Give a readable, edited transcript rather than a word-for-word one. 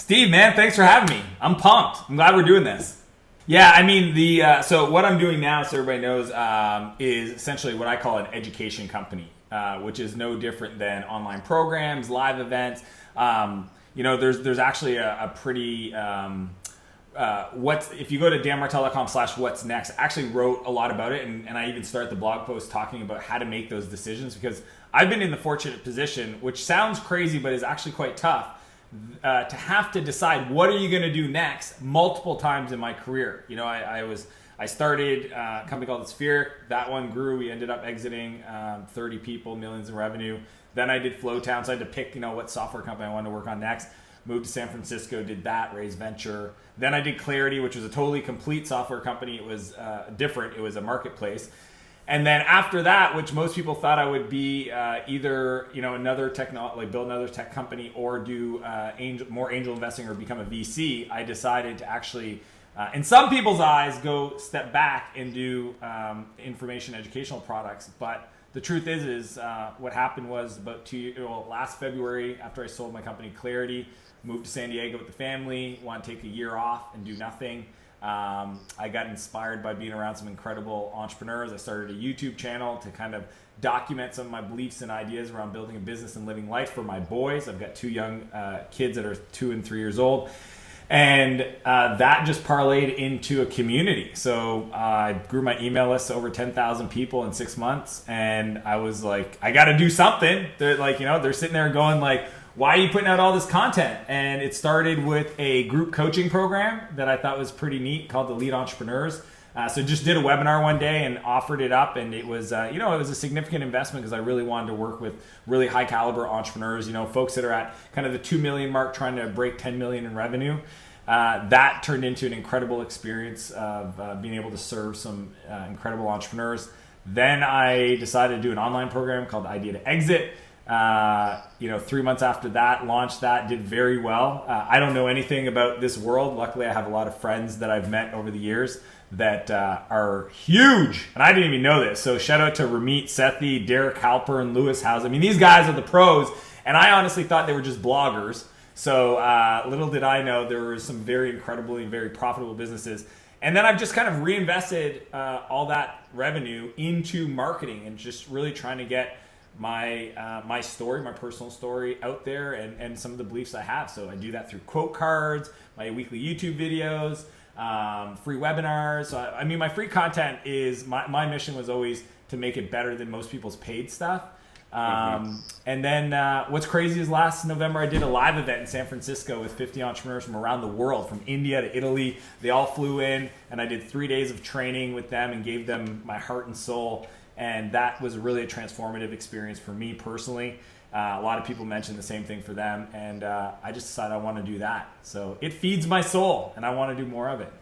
Steve, man, thanks for having me. I'm pumped. I'm glad we're doing this. Yeah, I mean, so what I'm doing now, so everybody knows, is essentially what I call an education company, which is no different than online programs, live events. There's actually a pretty if you go to danmartell.com/what's next, I actually wrote a lot about it, and I even started the blog post talking about how to make those decisions, because I've been in the fortunate position, which sounds crazy but is actually quite tough, to have to decide what are you going to do next multiple times in my career. I started a company called The Sphere. That one grew. We ended up exiting 30 people, millions in revenue. Then I did Flowtown, so I had to pick what software company I wanted to work on next. Moved to San Francisco, did that, raised venture. Then I did Clarity, which was a totally complete software company. It was different. It was a marketplace. And then after that, which most people thought I would be either another build another tech company or do more angel investing or become a VC, I decided to actually, in some people's eyes, go step back and do information educational products. But the truth is what happened was about last February, after I sold my company Clarity, moved to San Diego with the family, wanted to take a year off and do nothing. I got inspired by being around some incredible entrepreneurs. I started a YouTube channel to kind of document some of my beliefs and ideas around building a business and living life for my boys. I've got two young kids that are 2 and 3 years old. And that just parlayed into a community. So I grew my email list to over 10,000 people in 6 months. And I was like, I got to do something. They're sitting there going like, why are you putting out all this content? And it started with a group coaching program that I thought was pretty neat called the Lead Entrepreneurs. So just did a webinar one day and offered it up. And it was, it was a significant investment because I really wanted to work with really high caliber entrepreneurs, folks that are at kind of the 2 million mark trying to break 10 million in revenue. That turned into an incredible experience of being able to serve some incredible entrepreneurs. Then I decided to do an online program called Idea to Exit. 3 months after that, launched that, did very well. I don't know anything about this world. Luckily, I have a lot of friends that I've met over the years that are huge, and I didn't even know this. So shout out to Ramit Sethi, Derek Halpern, Lewis House. I mean, these guys are the pros, and I honestly thought they were just bloggers. So little did I know there were some very incredibly very profitable businesses. And then I've just kind of reinvested all that revenue into marketing and just really trying to get my story, my personal story out there and some of the beliefs I have. So I do that through quote cards, my weekly YouTube videos, free webinars. So my free content is, my mission was always to make it better than most people's paid stuff. And then what's crazy is last November I did a live event in San Francisco with 50 entrepreneurs from around the world, from India to Italy. They all flew in, and I did 3 days of training with them and gave them my heart and soul. And that was really a transformative experience for me personally. A lot of people mentioned the same thing for them, and I just decided I want to do that. So it feeds my soul, and I want to do more of it.